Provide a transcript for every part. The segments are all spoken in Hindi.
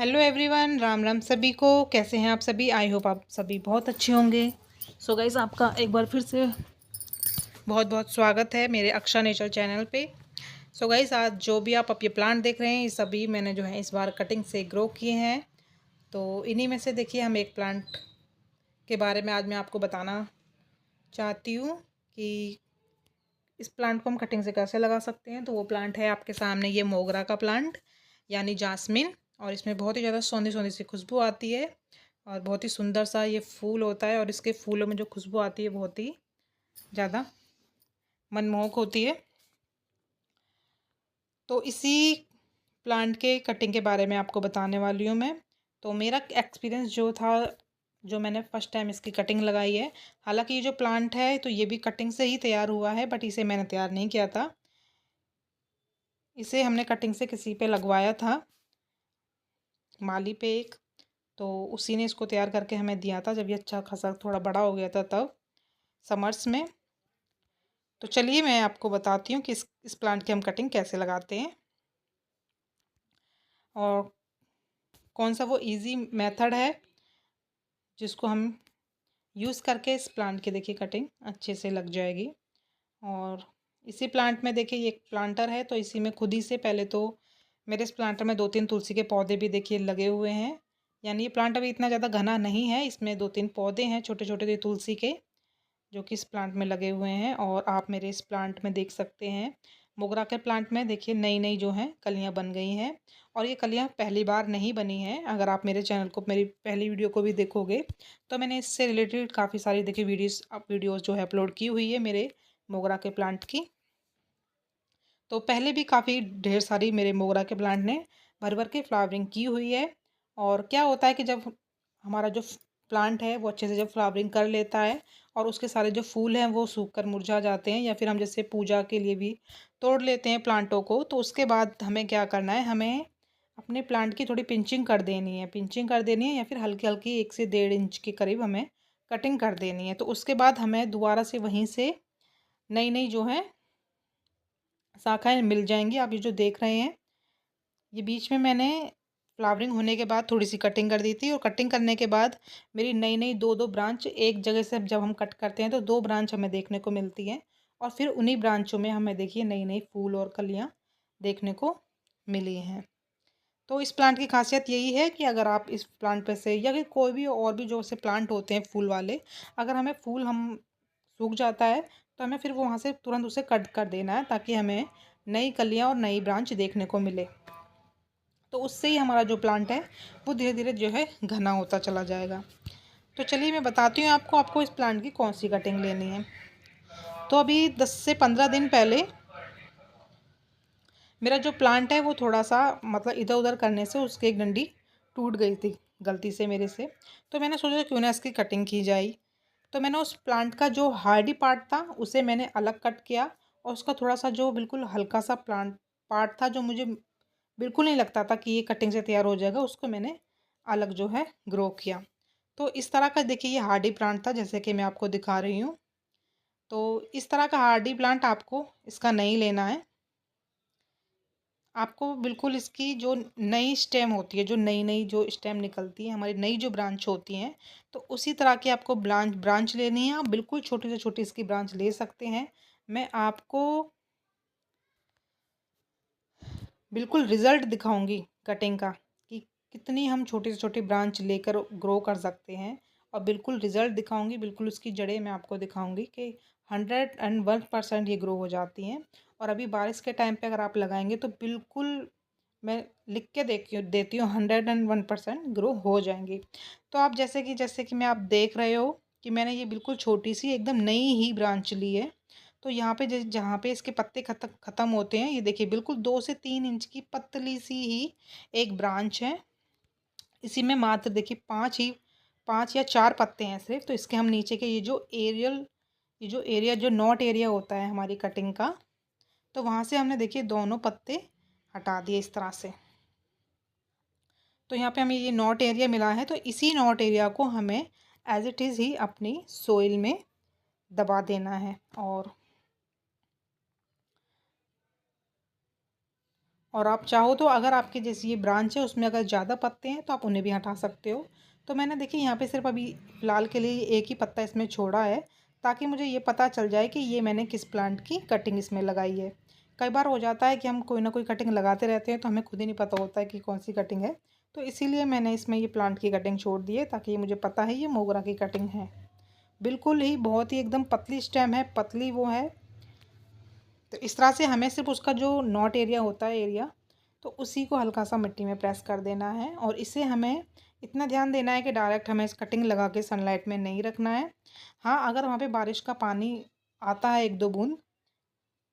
हेलो एवरीवन, राम राम सभी को। कैसे हैं आप सभी? आई होप आप सभी बहुत अच्छे होंगे। सो गाइस, आपका एक बार फिर से बहुत बहुत स्वागत है मेरे अक्षा नेचर चैनल पे। सो गाइस, आज जो भी आप ये प्लांट देख रहे हैं, ये सभी मैंने जो है इस बार कटिंग से ग्रो किए हैं। तो इन्हीं में से देखिए, हम एक प्लांट के बारे में आज मैं आपको बताना चाहती हूँ कि इस प्लांट को हम कटिंग से कैसे लगा सकते हैं। तो वो प्लांट है आपके सामने, ये मोगरा का प्लांट यानी जास्मिन। और इसमें बहुत ही ज़्यादा सौंधी सौंधी सी खुशबू आती है और बहुत ही सुंदर सा ये फूल होता है। और इसके फूलों में जो खुशबू आती है बहुत ही ज़्यादा मनमोहक होती है। तो इसी प्लांट के कटिंग के बारे में आपको बताने वाली हूँ मैं। तो मेरा एक्सपीरियंस जो था, जो मैंने फ़र्स्ट टाइम इसकी कटिंग लगाई है। हालांकि ये जो प्लांट है तो ये भी कटिंग से ही तैयार हुआ है, बट इसे मैंने तैयार नहीं किया था। इसे हमने कटिंग से किसी पे लगवाया था, माली पे एक। तो उसी ने इसको तैयार करके हमें दिया था जब ये अच्छा खासा थोड़ा बड़ा हो गया था, तब समर्स में। तो चलिए मैं आपको बताती हूँ कि इस प्लांट की हम कटिंग कैसे लगाते हैं और कौन सा वो इजी मेथड है जिसको हम यूज़ करके इस प्लांट की देखिए कटिंग अच्छे से लग जाएगी। और इसी प्लांट में देखिए, ये एक प्लांटर है तो इसी में खुद ही से पहले तो मेरे इस प्लांटर में 2-3 तुलसी के पौधे भी देखिए लगे हुए हैं। यानी ये प्लांट अभी इतना ज़्यादा घना नहीं है, इसमें 2-3 पौधे हैं छोटे छोटे से तुलसी के, जो कि इस प्लांट में लगे हुए हैं। और आप मेरे इस प्लांट में देख सकते हैं, मोगरा के प्लांट में देखिए नई नई जो हैं कलियां बन गई हैं। और ये कलियां पहली बार नहीं बनी हैं। अगर आप मेरे चैनल को, मेरी पहली वीडियो को भी देखोगे तो मैंने इससे रिलेटेड काफ़ी सारी देखिए वीडियोस जो है अपलोड की हुई है मेरे मोगरा के प्लांट की। तो पहले भी काफ़ी ढेर सारी मेरे मोगरा के प्लांट ने भर भर के फ्लावरिंग की हुई है। और क्या होता है कि जब हमारा जो प्लांट है वो अच्छे से जब फ्लावरिंग कर लेता है और उसके सारे जो फूल हैं वो सूख कर मुरझा जाते हैं, या फिर हम जैसे पूजा के लिए भी तोड़ लेते हैं प्लांटों को, तो उसके बाद हमें क्या करना है, हमें अपने प्लांट की थोड़ी पिंचिंग कर देनी है। पिंचिंग कर देनी है या फिर हल्की हल्की 1 से 1.5 इंच के करीब हमें कटिंग कर देनी है। तो उसके बाद हमें दोबारा से वहीं से नई नई जो है शाखाएं मिल जाएंगी। आप ये जो देख रहे हैं, ये बीच में मैंने फ्लावरिंग होने के बाद थोड़ी सी कटिंग कर दी थी, और कटिंग करने के बाद मेरी नई नई दो दो ब्रांच एक जगह से जब हम कट करते हैं तो 2 ब्रांच हमें देखने को मिलती हैं। और फिर उन्हीं ब्रांचों में हमें देखिए नई नई फूल और कलियाँ देखने को मिली हैं। तो इस प्लांट की खासियत यही है कि अगर आप इस प्लांट पे से, या फिर कोई भी और भी जो से प्लांट होते हैं फूल वाले, अगर हमें फूल हम सूख जाता है तो हमें फिर वो वहाँ से तुरंत उसे कट कर देना है, ताकि हमें नई कलियाँ और नई ब्रांच देखने को मिले। तो उससे ही हमारा जो प्लांट है वो धीरे धीरे जो है घना होता चला जाएगा। तो चलिए मैं बताती हूँ आपको इस प्लांट की कौन सी कटिंग लेनी है। तो अभी 10 से 15 दिन पहले मेरा जो प्लांट है वो थोड़ा सा मतलब इधर उधर करने से उसकी एक डंडी टूट गई थी गलती से मेरे से। तो मैंने सोचा क्यों ना इसकी कटिंग की जाए। तो मैंने उस प्लांट का जो हार्डी पार्ट था उसे मैंने अलग कट किया, और उसका थोड़ा सा जो बिल्कुल हल्का सा प्लांट पार्ट था, जो मुझे बिल्कुल नहीं लगता था कि ये कटिंग से तैयार हो जाएगा, उसको मैंने अलग जो है ग्रो किया। तो इस तरह का देखिए ये हार्डी प्लांट था, जैसे कि मैं आपको दिखा रही हूँ। तो इस तरह का हार्डी प्लांट आपको इसका नहीं लेना है। आपको बिल्कुल इसकी जो नई स्टेम होती है, जो नई नई जो स्टेम निकलती है, हमारी नई जो ब्रांच होती हैं, तो उसी तरह की आपको ब्रांच ब्रांच लेनी है। आप बिल्कुल छोटी से छोटी इसकी ब्रांच ले सकते हैं। मैं आपको बिल्कुल रिजल्ट दिखाऊंगी कटिंग का, कि कितनी हम छोटी से छोटी ब्रांच लेकर ग्रो कर सकते हैं। और बिल्कुल रिजल्ट दिखाऊंगी, बिल्कुल उसकी जड़ें मैं आपको दिखाऊंगी कि 101% ये ग्रो हो जाती हैं। और अभी बारिश के टाइम पे अगर आप लगाएंगे तो बिल्कुल मैं लिख के देती हूँ 101% ग्रो हो जाएंगी। तो आप जैसे कि मैं आप देख रहे हो कि मैंने ये बिल्कुल छोटी सी एकदम नई ही ब्रांच ली है। तो यहाँ पे जहाँ पे इसके पत्ते ख़त्म होते हैं, ये देखिए बिल्कुल 2 से 3 इंच की पतली सी ही एक ब्रांच है। इसी में मात्र देखिए 5 या 4 पत्ते हैं सिर्फ। तो इसके हम नीचे के ये जो नॉट एरिया होता है हमारी कटिंग का, तो वहाँ से हमने देखिए दोनों पत्ते हटा दिए इस तरह से। तो यहाँ पे हमें ये नॉट एरिया मिला है, तो इसी नॉट एरिया को हमें एज इट इज़ ही अपनी सोइल में दबा देना है। और और आप चाहो तो अगर आपके जैसे ये ब्रांच है उसमें अगर ज़्यादा पत्ते हैं तो आप उन्हें भी हटा सकते हो। तो मैंने देखिए यहाँ पे सिर्फ अभी फ़िलहाल के लिए एक ही पत्ता इसमें छोड़ा है, ताकि मुझे ये पता चल जाए कि ये मैंने किस प्लांट की कटिंग इसमें लगाई है। कई बार हो जाता है कि हम कोई ना कोई कटिंग लगाते रहते हैं तो हमें खुद ही नहीं पता होता है कि कौन सी कटिंग है। तो इसीलिए मैंने इसमें ये प्लांट की कटिंग छोड़ दी है, ताकि ये मुझे पता है ये मोगरा की कटिंग है। बिल्कुल ही बहुत ही एकदम पतली स्टेम है, पतली वो है। तो इस तरह से हमें सिर्फ उसका जो नॉट एरिया होता है एरिया, तो उसी को हल्का सा मिट्टी में प्रेस कर देना है। और इसे हमें इतना ध्यान देना है कि डायरेक्ट हमें इस कटिंग लगा के सनलाइट में नहीं रखना है। हाँ, अगर वहाँ पे बारिश का पानी आता है एक दो बूंद,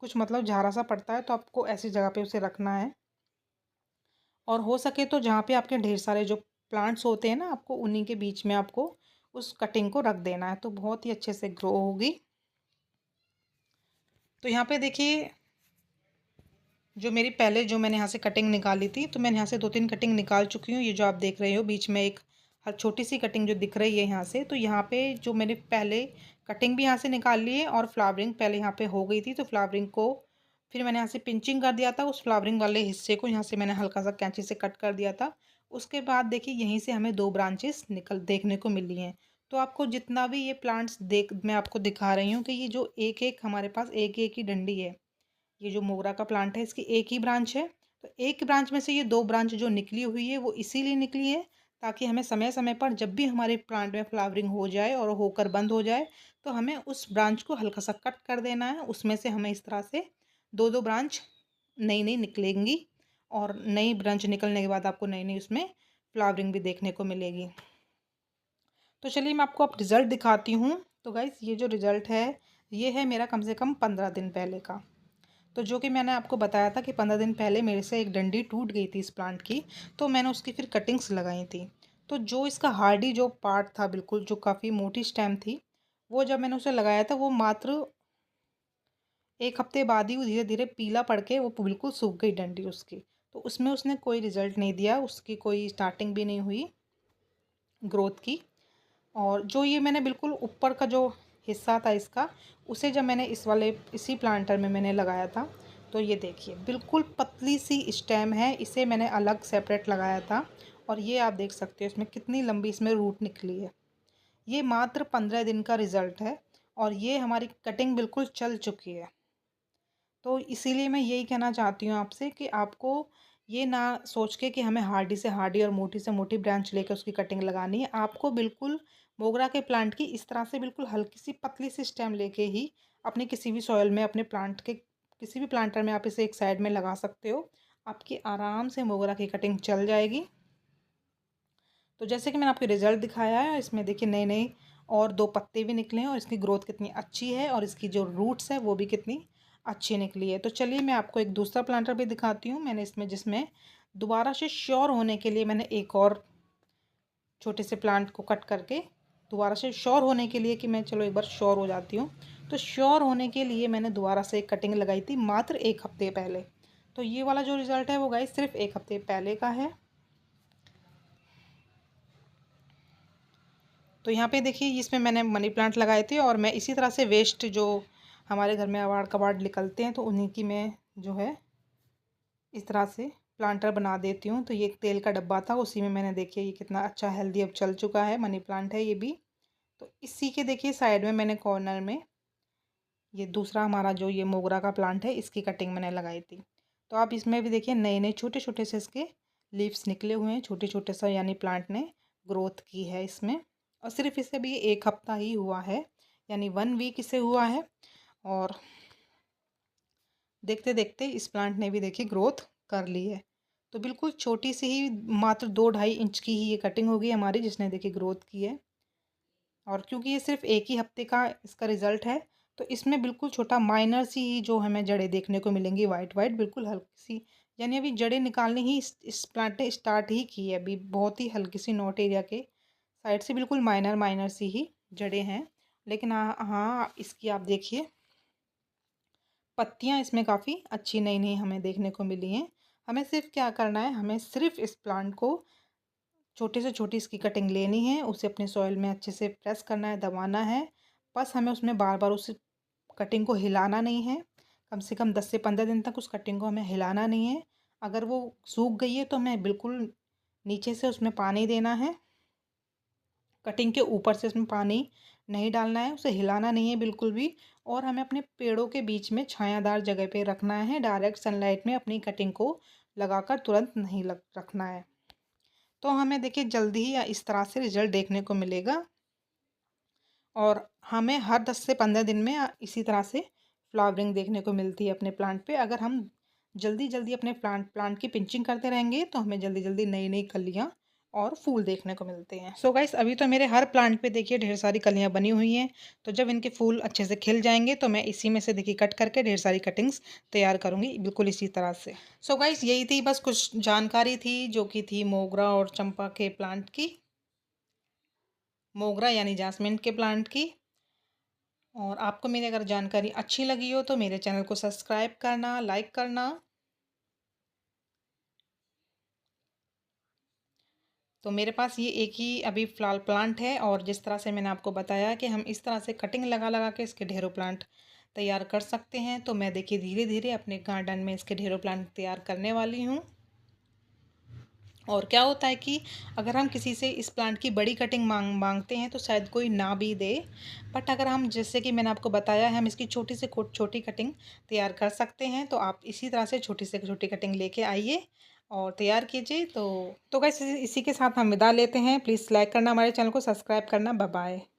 कुछ मतलब झारा सा पड़ता है, तो आपको ऐसी जगह पे उसे रखना है। और हो सके तो जहाँ पे आपके ढेर सारे जो प्लांट्स होते हैं ना, आपको उन्हीं के बीच में आपको उस कटिंग को रख देना है, तो बहुत ही अच्छे से ग्रो होगी। तो यहाँ पे देखिए, जो मेरी पहले जो मैंने यहाँ से कटिंग निकाली थी, तो मैंने यहाँ से 2-3 कटिंग निकाल चुकी हूँ। ये जो आप देख रहे हो बीच में एक छोटी सी कटिंग जो दिख रही है यहाँ से, तो यहाँ पे जो मैंने पहले कटिंग भी यहाँ से निकाल ली है और फ्लावरिंग पहले यहाँ पे हो गई थी, तो फ्लावरिंग को फिर मैंने यहाँ से पिंचिंग कर दिया था। उस फ्लावरिंग वाले हिस्से को यहाँ से मैंने हल्का सा कैंची से कट कर दिया था। उसके बाद देखिए यहीं से हमें 2 ब्रांचेस निकल देखने को मिली हैं। तो आपको जितना भी ये प्लांट्स देख मैं आपको दिखा रही हूँ कि ये जो एक एक हमारे पास एक एक ही डंडी है, ये जो मोगरा का प्लांट है इसकी एक ही ब्रांच है। तो एक ब्रांच में से ये 2 ब्रांच जो निकली हुई है वो इसीलिए निकली है, ताकि हमें समय समय पर जब भी हमारे प्लांट में फ्लावरिंग हो जाए और होकर बंद हो जाए, तो हमें उस ब्रांच को हल्का सा कट कर देना है। उसमें से हमें इस तरह से 2-2 ब्रांच नई नई निकलेंगी, और नई ब्रांच निकलने के बाद आपको नई नई उसमें फ्लावरिंग भी देखने को मिलेगी। तो चलिए मैं आपको अब रिज़ल्ट दिखाती हूँ। तो गाइस, ये जो रिज़ल्ट है ये है मेरा कम से कम 15 दिन पहले का। तो जो कि मैंने आपको बताया था कि 15 दिन पहले मेरे से एक डंडी टूट गई थी इस प्लांट की, तो मैंने उसकी फिर कटिंग्स लगाई थी। तो जो इसका हार्डी जो पार्ट था, बिल्कुल जो काफ़ी मोटी स्टेम थी, वो जब मैंने उसे लगाया था वो मात्र 1 हफ्ते बाद ही वो धीरे धीरे पीला पड़ के वो बिल्कुल सूख गई डंडी उसकी। तो उसमें उसने कोई रिजल्ट नहीं दिया, उसकी कोई स्टार्टिंग भी नहीं हुई ग्रोथ की। और जो ये मैंने बिल्कुल ऊपर का जो हिस्सा था इसका, उसे जब मैंने इसी प्लांटर में मैंने लगाया था, तो ये देखिए बिल्कुल पतली सी स्टेम है, इसे मैंने अलग सेपरेट लगाया था। और ये आप देख सकते हो इसमें कितनी लंबी इसमें रूट निकली है। ये मात्र 15 दिन का रिज़ल्ट है, और ये हमारी कटिंग बिल्कुल चल चुकी है। तो इसीलिए मैं यही कहना चाहती हूँ आपसे कि आपको ये ना सोच के कि हमें हार्डी से हार्डी और मोटी से मोटी ब्रांच लेकर उसकी कटिंग लगानी है। आपको बिल्कुल मोगरा के प्लांट की इस तरह से बिल्कुल हल्की सी पतली सी स्टेम लेके ही अपने किसी भी सॉइल में, अपने प्लांट के किसी भी प्लांटर में आप इसे एक साइड में लगा सकते हो। आपकी आराम से मोगरा की कटिंग चल जाएगी। तो जैसे कि मैंने आपको रिजल्ट दिखाया है, इसमें देखिए नए नए और 2 पत्ते भी निकले हैं, और इसकी ग्रोथ कितनी अच्छी है, और इसकी जो रूट्स है वो भी कितनी अच्छी निकली है। तो चलिए मैं आपको एक दूसरा प्लांटर भी दिखाती हूँ मैंने इसमें, जिसमें दोबारा से श्योर होने के लिए मैंने एक और छोटे से प्लांट को कट करके, दोबारा से श्योर होने के लिए कि मैं चलो एक बार श्योर हो जाती हूँ, तो श्योर होने के लिए मैंने दोबारा से एक कटिंग लगाई थी मात्र 1 हफ्ते पहले। तो ये वाला जो रिज़ल्ट है वो गाइस सिर्फ 1 हफ्ते पहले का है। तो यहाँ पे देखिए इसमें मैंने मनी प्लांट लगाए थे, और मैं इसी तरह से वेस्ट जो हमारे घर में अवार्ड कबाड़ निकलते हैं, तो उन्हीं की मैं जो है इस तरह से प्लांटर बना देती हूँ। तो ये एक तेल का डब्बा था, उसी में मैंने देखिए ये कितना अच्छा हेल्दी अब चल चुका है, मनी प्लांट है ये भी। तो इसी के देखिए साइड में मैंने कॉर्नर में ये दूसरा हमारा जो ये मोगरा का प्लांट है, इसकी कटिंग मैंने लगाई थी। तो आप इसमें भी देखिए नए नए छोटे छोटे से इसके लीव्स निकले हुए हैं, छोटे छोटे सा, यानी प्लांट ने ग्रोथ की है इसमें। और सिर्फ इसे भी 1 हफ्ता ही हुआ है, यानी 1 वीक इसे हुआ है। और देखते देखते इस प्लांट ने भी देखिए ग्रोथ कर ली है। तो बिल्कुल छोटी सी ही, मात्र 2-2.5 इंच की ही ये कटिंग होगी हमारी, जिसने देखिए ग्रोथ की है। और क्योंकि ये सिर्फ 1 ही हफ्ते का इसका रिजल्ट है, तो इसमें बिल्कुल छोटा माइनर सी ही जो हमें जड़ें देखने को मिलेंगी, वाइट वाइट बिल्कुल हल्की सी, यानी अभी जड़ें निकालनी ही इस प्लांट ने स्टार्ट ही की है, अभी बहुत ही हल्की सी नोट एरिया के साइड से बिल्कुल माइनर माइनर सी ही जड़ें हैं। लेकिन हाँ हाँ, इसकी आप देखिए पत्तियाँ इसमें काफ़ी अच्छी नई नई हमें देखने को मिली हैं। हमें सिर्फ क्या करना है, हमें सिर्फ इस प्लांट को छोटे से छोटी इसकी कटिंग लेनी है, उसे अपने सॉइल में अच्छे से प्रेस करना है, दबाना है। बस हमें उसमें बार बार उस कटिंग को हिलाना नहीं है। कम से कम 10 से 15 दिन तक उस कटिंग को हमें हिलाना नहीं है। अगर वो सूख गई है तो हमें बिल्कुल नीचे से उसमें पानी देना है, कटिंग के ऊपर से उसमें पानी नहीं डालना है, उसे हिलाना नहीं है बिल्कुल भी। और हमें अपने पेड़ों के बीच में छायादार जगह पे रखना है, डायरेक्ट सनलाइट में अपनी कटिंग को लगाकर तुरंत नहीं लग रखना है। तो हमें देखिए जल्दी ही इस तरह से रिजल्ट देखने को मिलेगा। और हमें हर 10 से 15 दिन में इसी तरह से फ्लावरिंग देखने को मिलती है अपने प्लांट पे। अगर हम जल्दी जल्दी अपने प्लांट की पिंचिंग करते रहेंगे तो हमें जल्दी जल्दी नई नई कलियाँ और फूल देखने को मिलते हैं। सो गाइस, अभी तो मेरे हर प्लांट पे देखिए ढेर सारी कलियाँ बनी हुई हैं। तो जब इनके फूल अच्छे से खिल जाएंगे तो मैं इसी में से देखिए कट करके ढेर सारी कटिंग्स तैयार करूँगी बिल्कुल इसी तरह से। सो गाइस, यही थी बस कुछ जानकारी थी जो कि थी मोगरा और चंपा के प्लांट की, मोगरा यानी जासमिन के प्लांट की। और आपको मेरी अगर जानकारी अच्छी लगी हो तो मेरे चैनल को सब्सक्राइब करना, लाइक करना। तो मेरे पास ये एक ही अभी फ़िलहाल प्लांट है, और जिस तरह से मैंने आपको बताया कि हम इस तरह से कटिंग लगा लगा के इसके ढेरों प्लांट तैयार कर सकते हैं। तो मैं देखिए धीरे धीरे अपने गार्डन में इसके ढेरों प्लांट तैयार करने वाली हूँ। और क्या होता है कि अगर हम किसी से इस प्लांट की बड़ी कटिंग मांगते हैं तो शायद कोई ना भी दे। बट अगर हम, जैसे कि मैंने आपको बताया है, हम इसकी छोटी से छोटी कटिंग तैयार कर सकते हैं। तो आप इसी तरह से छोटी से छोटी कटिंग लेके आइए और तैयार कीजिए। तो गाइस, इसी के साथ हम विदा लेते हैं। प्लीज़ लाइक करना, हमारे चैनल को सब्सक्राइब करना। Bye bye.